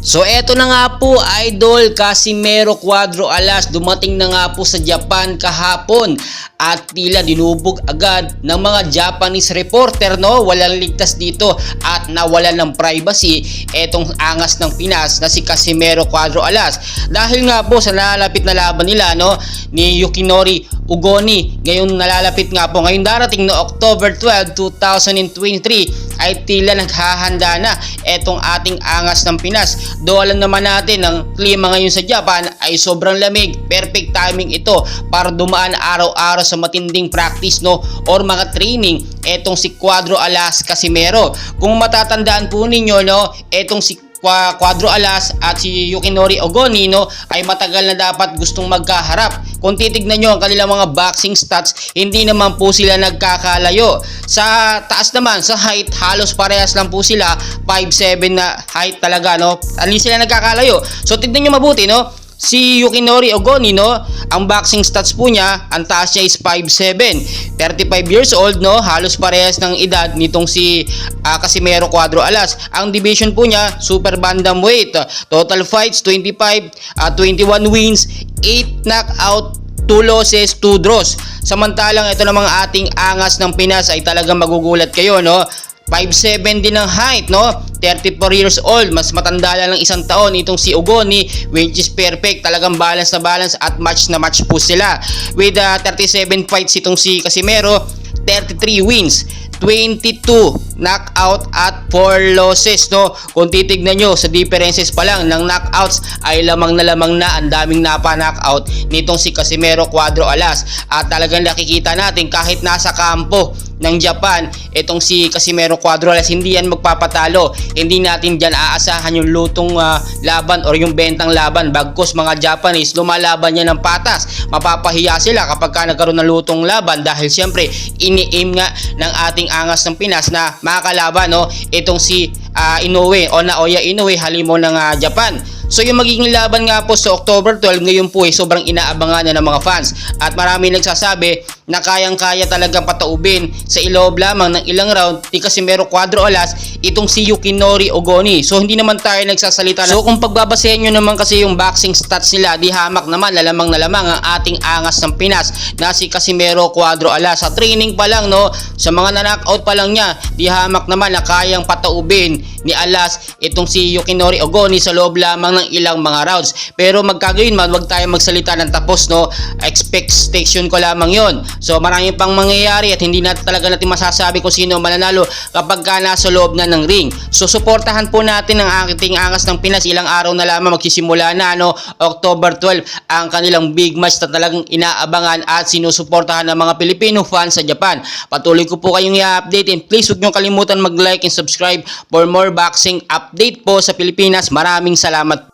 So eto na nga po idol, Casimero Cuadro Alas dumating na nga po sa Japan kahapon at tila dinubog agad ng mga Japanese reporter, no? Walang ligtas dito at nawalan ng privacy etong angas ng Pinas na si Casimero Cuadro Alas dahil nga po sa nalalapit na laban nila, no, ni Yukinori Ugoni. Ngayon nalalapit nga po, ngayong darating na October 12, 2023 ay tila naghahanda na etong ating angas ng Pinas. Do alam naman natin ang klima ngayon sa Japan ay sobrang lamig. Perfect timing ito para dumaan araw-araw sa matinding practice, no, or mga training etong si Cuadro Alas Casimero. Kung matatandaan po ninyo, no, etong si Cuadro Alas at si Yukinori Ugoni, no, ay matagal na dapat gustong magkaharap. Kung titignan nyo ang kanilang mga boxing stats, hindi naman po sila nagkakalayo. Sa taas naman, sa height, halos parehas lang po sila. 5'7" na height talaga, no. Hindi sila nagkakalayo. So tignan nyo mabuti, no. Si Yukinori Ugoni, no, ang boxing stats po niya, ang taas niya is 5'7", 35 years old, no, halos parehas ng edad nitong si Casimero Cuadro Alas. Ang division po niya, super bantamweight. Total fights 25, 21 wins, 8 knockout, 2 losses, 2 draws. Samantalang ito namang ating angas ng Pinas ay talagang magugulat kayo, no. 5'7" din ang height, no, 34 years old, mas matanda lang ng isang taon itong si Ugoni, which is perfect, talagang balance na balance at match na match po sila. With 37 fights itong si Casimero, 33 wins, 22 knockout at 4 losses, no. Kung titignan nyo sa differences pa lang ng knockouts ay lamang na ang daming napa-knockout nitong si Casimero Cuadro Alas. At talagang nakikita natin kahit nasa kampo ng Japan itong si Casimero Cuadro Alas, hindi yan magpapatalo. Hindi natin dyan aasahan yung lutong laban or yung bentang laban. Bagkus mga Japanese, lumalaban yan ng patas. Mapapahiya sila kapag ka nagkaroon ng lutong laban dahil siyempre ini-aim nga ng ating angas ng Pinas na makakalaban, no, itong si Inoue o Naoya Inoue, halimo ng Japan. So yung magiging laban nga po sa October 12 ngayon po ay sobrang inaabangan na ng mga fans at marami nagsasabi na kayang-kaya talagang pataubin sa iloob lamang ng ilang round ni Casimero Cuadro Alas itong si Yukinori Ugoni. So hindi naman tayo nagsasalita na. So kung pagbabasehan nyo naman kasi yung boxing stats nila, di hamak naman, lalamang na lamang ang ating angas ng Pinas na si Casimero Cuadro Alas. Sa training pa lang, no, sa mga na-knockout pa lang niya, di hamak naman na kayang pataubin ni Alas itong si Yukinori Ugoni sa loob lamang ng ilang mga rounds. Pero magkagayon man, wag tayo magsalita ng tapos, no. Expectation ko lamang yon. So maraming pang mangyayari at hindi na talaga natin masasabi kung sino mananalo kapag ka nasa loob na ng ring. So suportahan po natin ang ating angas ng Pinas. Ilang araw na lamang magsisimula na, no, October 12 ang kanilang big match na talagang inaabangan at sinusuportahan ng mga Pilipino fans sa Japan. Patuloy ko po kayong i-update and please huwag nyo kalimutan mag-like and subscribe for more boxing update po sa Pilipinas. Maraming salamat.